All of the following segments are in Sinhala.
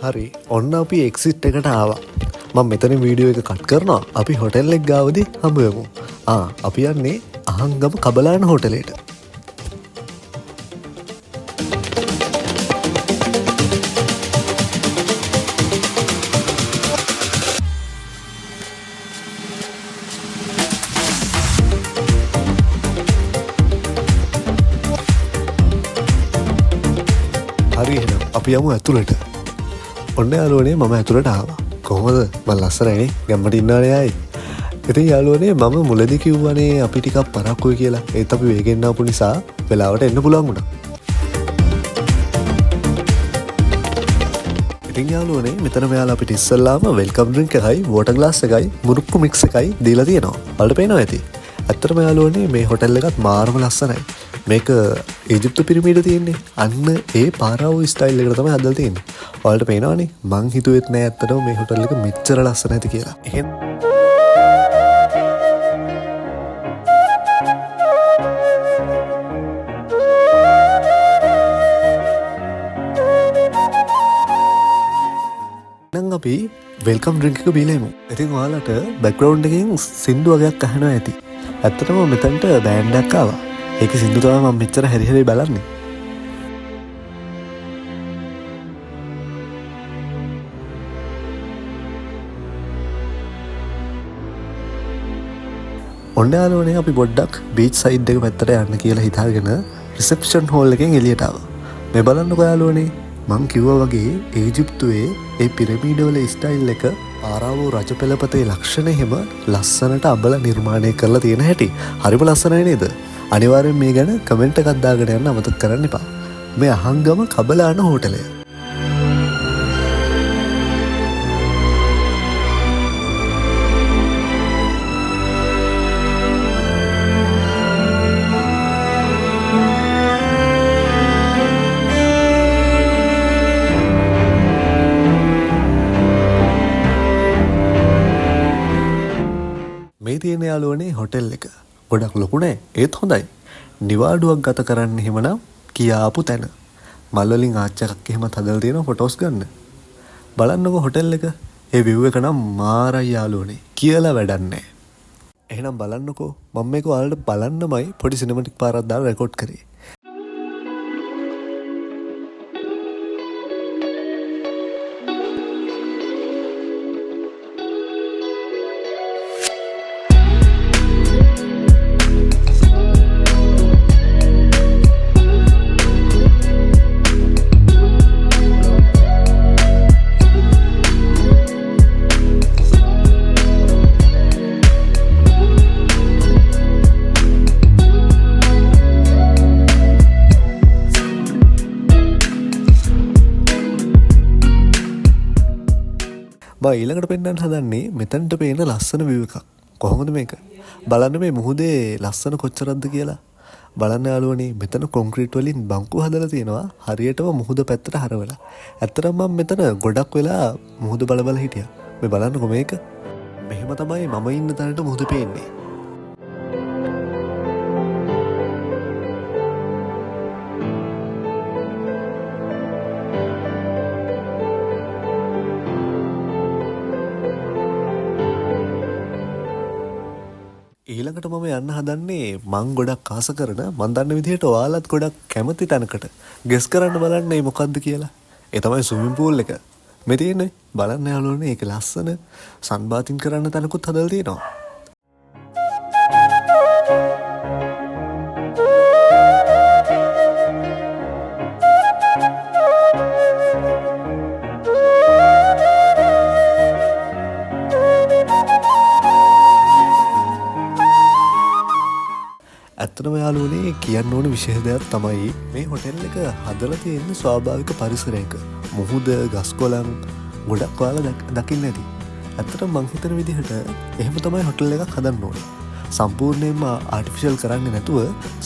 හරි ඔන්න අපි එක්සිට් එකට ආවා. මම මෙතන වීඩියෝ එක කට් කරනවා. අපි හොටෙල් එක ගාවදී හම්බ වෙමු. අපි යන්නේ අහංගම කබලාන හෝටලේට. හරි එහෙනම් අපි යමු ඇතුළට. ඔන්න යාළුවනේ මම ඇතුළට ආවා. කොහොමද? මම ලස්සනයි ගැම්මට ඉන්නවනේ ආයි. ඉතින් යාළුවනේ මම මුලදී කිව්වනේ අපි ටිකක් පරක්කුයි කියලා. ඒත් අපි වේගෙන් ආපු නිසා වෙලාවට එන්න පුළුවන් වුණා. ඉතින් යාළුවනේ මෙතන මෙයාලා අපිට ඉස්සල්ලාම වෙල්කම් ඩ්‍රින්ක් එකයි වෝටර් ග්ලාස් එකයි මුරුක්කු මික්ස් එකයි දීලා තියෙනවා. ඔයාලට පේනවා ඇති. ඇත්තටම යාළුවනේ මේ හොටෙල් එකත් මාරම ලස්සනයි. මේක ඊජිප්තු පිරමීඩ තියෙන්නේ. අන්න ඒ පාරාවෝ ස්ටයිල් එකට තමයි හදලා තියෙන්නේ. ඔයාලට පේනවනේ මං හිතුවෙත් නෑ ඇත්තටම මේ හොටෙල් එක මෙච්චර ලස්සන ඇති කියලා. එහෙනම් අපි වෙල්කම් ඩ්‍රින්ක් එක බීලා ඉමු. ඉතින් ඔයාලට බෑග්ග්‍රවුන්ඩ් එකෙන් සින්දු වගේක් අහනවා ඇති. ඇත්තටම මෙතනට බෑන්ඩ් එකක් ආවා. ඒක සින්දු තමයි මම මෙච්චර හැරි හැරි බලන්නේ. ඔන්න යාළුවනේ අපි පොඩ්ඩක් බීච් සයිඩ් එක පැත්තට යන්න කියලා හිතාගෙන රිසෙප්ෂන් හෝල් එකෙන් එළියට ආවා. මේ බලන්නකෝ යාළුවනේ මං කිව්වා වගේ ඊජිප්තුවේ ඒ පිරමීඩවල ස්ටයිල් එක පාරාවෝ රජපෙළපතේ ලක්ෂණ එහෙම ලස්සනට අබල නිර්මාණය කරලා තියෙන හැටි හරිම ලස්සනයි නේද? අනිවාර්යෙන් මේ ගැන කමෙන්ට් එකක් දාගෙන යන්න අමතක කරන්න එපා. මේ අහංගම කබලාන හෝටලය. මේ තියෙන යාළුවනේ හොටෙල් එක. ගොඩක් ලොකු නෑ ඒත් හොඳයි. නිවාඩුවක් ගත කරන්න එහෙමනම් කියාපු තැන. මල් වලින් ආච්ච එකක් එහෙමත් හදලා තියෙනවා ෆොටෝස් ගන්න. බලන්නකෝ හොටෙල් එක. ඒ view එක නම් මාරයි යාළුවනේ. කියලා වැඩක් නෑ. එහෙනම් බලන්නකෝ මම මේක ඔයාලට බලන්නමයි පොඩි සිනමැටික් පාරක් දාලා රෙකෝඩ් කරේ. ඊළඟට පෙන්වන්න හදන්නේ මෙතනට පේන ලස්සන view එකක්. කොහොමද මේක? බලන්න මේ මුහුදේ ලස්සන කොච්චරක්ද කියලා. බලන්න යාළුවනේ මෙතන කොන්ක්‍රීට් වලින් බංකු හදලා තියෙනවා හරියටම මුහුද පැත්තට හරවලා. ඇත්තටම මම මෙතන ගොඩක් වෙලා මුහුද බල බල හිටියා. මේ බලන්නකෝ මේක. මෙහෙම තමයි මම ඉන්න තැනට මුහුද පේන්නේ. ඊළඟට මම යන්න හදන්නේ මං ගොඩක් ආස කරන මන් දන්න විදිහට ඔයාලත් ගොඩක් කැමති තැනකට. ගෙස් කරන්න බලන්න මේ මොකද්ද කියලා. ඒ තමයි ස්විමින් pool එක. මේ තියෙන්නේ බලන්න යාළුවනේ ඒක ලස්සන සන් බාතින් කරන්න තැනකුත් හදලා තියෙනවා. ඇත්තටම යාළුවනේ කියන්න ඕන විශේෂ දෙයක් තමයි මේ හොටෙල් එක හදලා තියෙන ස්වාභාවික පරිසරයක. මුහුද, ගස් කොළන් ගොඩක් ඔයාලා දකින්න ඇති. ඇත්තටම මං හිතන විදිහට එහෙම තමයි හොටෙල් එකක් හදන්න ඕනේ. සම්පූර්ණයෙන්ම ආටිෆිෂල් කරන්නේ නැතුව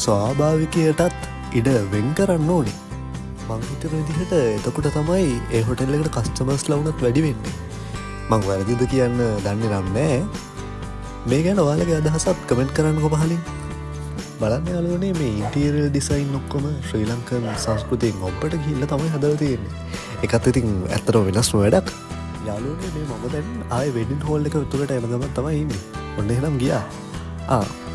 ස්වාභාවිකයටත් ඉඩ වෙන් කරන්න ඕනේ. මං හිතන විදිහට එතකොට තමයි ඒ හොටෙල් එකට කස්ටමර්ස්ලා වුණත් වැඩි වෙන්නේ. මං වැරදිද කියන්න දන්නේ නැහැ. මේ ගැන ඔයාලගේ අදහසත් කමෙන්ට් කරන්නකෝ පහලින්. බලන්න යාළුවනේ මේ ඉන්ටීරියර් ඩිසයින් ඔක්කොම ශ්‍රී ලංකන් සංස්කෘතියෙන් ඔබට ගිහිල්ලා තමයි හදලා තියෙන්නේ. එකත් ඉතින් ඇත්තට වෙනස්ම වැඩක්. යාළුවනේ මේ මම දැන් ආයේ වෙඩින් හෝල් එක උතුරට එන ගමන් තමයි ඉන්නේ. ඔන්න එහෙනම් ගියා.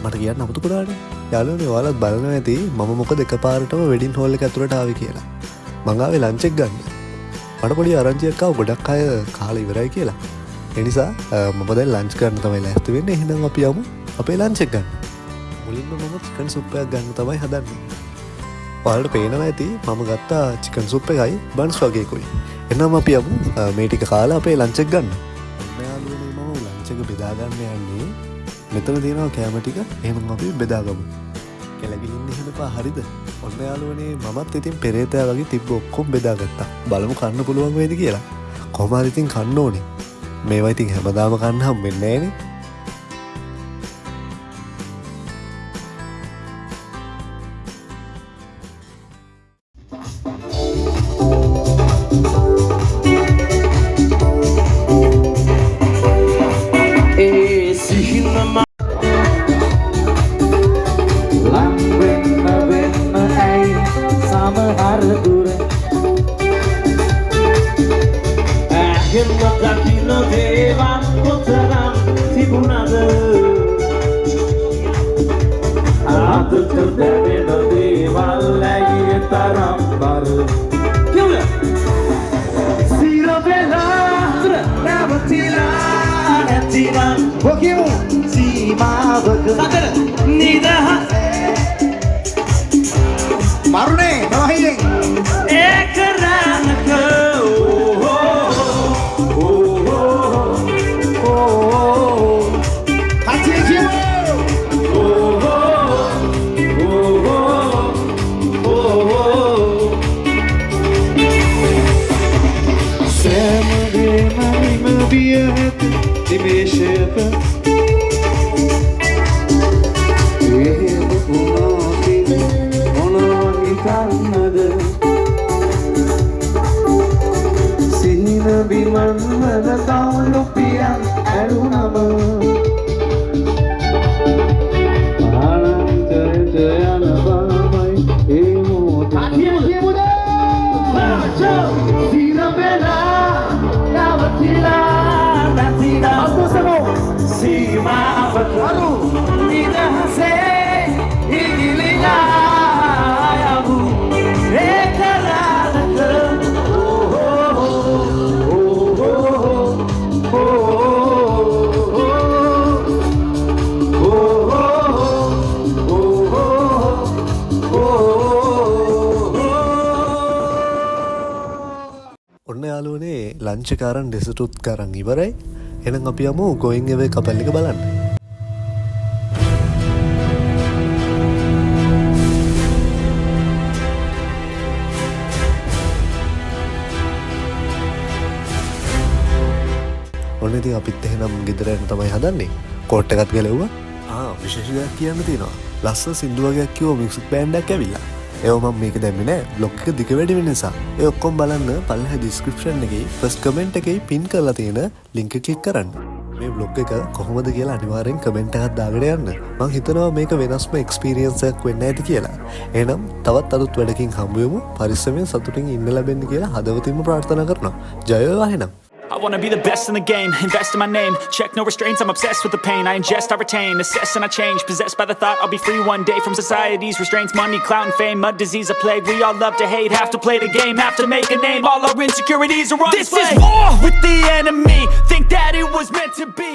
මට කියන්න අමුතු කරානේ. යාළුවනේ ඔයාලත් බලනවා ඇති මම මොකද එකපාරටම වෙඩින් හෝල් එක ඇතුළට ආවේ කියලා. මං ආවේ ලන්ච් එක ගන්න. මට පොඩි ආරංචියක් ආව ගොඩක් අය කාලා ඉවරයි කියලා. ඒ නිසා මම දැන් ලන්ච් කරන්න තමයි ලෑස්ති වෙන්නේ. එහෙනම් අපි යමු අපේ ලන්ච් එක ගන්න. මුලින්ම මම චිකන් සුප් එකක් ගන්න තමයි හදන්නේ. ඔයාලට පේනවා ඇති මම ගත්තා චිකන් සුප් එකයි බන්ස් වගේකුයි. එහෙනම් අපි යමු මේ ටික කාලා අපේ ලන්ච් එක ගන්න. ඔන්න යාළුවනේ මම ලන්ච් එක බෙදා ගන්න යන්නේ. මෙතන තියෙනවා කෑම ටික. එහෙනම් අපි බෙදාගමු. කෙලගිලින්න එහෙමපා හරිද? ඔන්න යාළුවනේ මමත් ඉතින් පෙරේතයා වගේ තිබ්බ ඔක්කොම බෙදාගත්තා. බලමු කන්න පුළුවන් වේද කියලා. කොහොම හරි ඉතින් කන්න ඕනේ. මේවා ඉතින් හැමදාම කන්න හම්බෙන්නේ නැහනේ. Marune, no hiling. ලංච් එක අරන් ඩෙසර්ට් කරන් ඉවරයි. එහෙනම් අපි යමු going away කපල් එක බලන්න. ඔන්න ඉතින් අපිත් එහෙනම් ගෙදර යන්න තමයි හදන්නේ. කෝට් එකත් ගලවුවා. විශේෂ දෙයක් කියන්න තියෙනවා. ලස්සන සින්දු වගේක් කිව්ව මියුසික් බෑන්ඩ් එකක් ඇවිල්ලා. ඒව මම මේක දැම්මේ නෑ බ්ලොග් එක දිග වැඩි වෙන නිසා. ඒ ඔක්කොම බලන්න පල්ලෙහා ඩිස්ක්‍රිප්ෂන් එකේ ෆස්ට් කමෙන්ට් එකේ පින් කරලා තියෙන ලින්ක් එක ක්ලික් කරන්න. මේ බ්ලොග් එක කොහොමද කියලා අනිවාර්යෙන් කමෙන්ට් එකක් දාගෙන යන්න. මම හිතනවා මේක වෙනස්ම එක්ස්පීරියන්ස් එකක් වෙන්න ඇති කියලා. එහෙනම් තවත් අලුත් වැඩකින් හම්බ වෙමු. පරිස්සමෙන් සතුටින් ඉන්න ලැබෙන්න කියලා හදවතින්ම ප්‍රාර්ථනා කරනවා. ජය වේවා එහෙනම්. I wanna be the best in the game, invest in my name. Check no restraints, I'm obsessed with the pain. I ingest, I retain, assess and I change. Possessed by the thought I'll be free one day from society's restraints. Money, clout and fame, a disease, a plague. We all love to hate, have to play the game, have to make a name. All our insecurities are on display. This is war with the enemy, think that it was meant to be.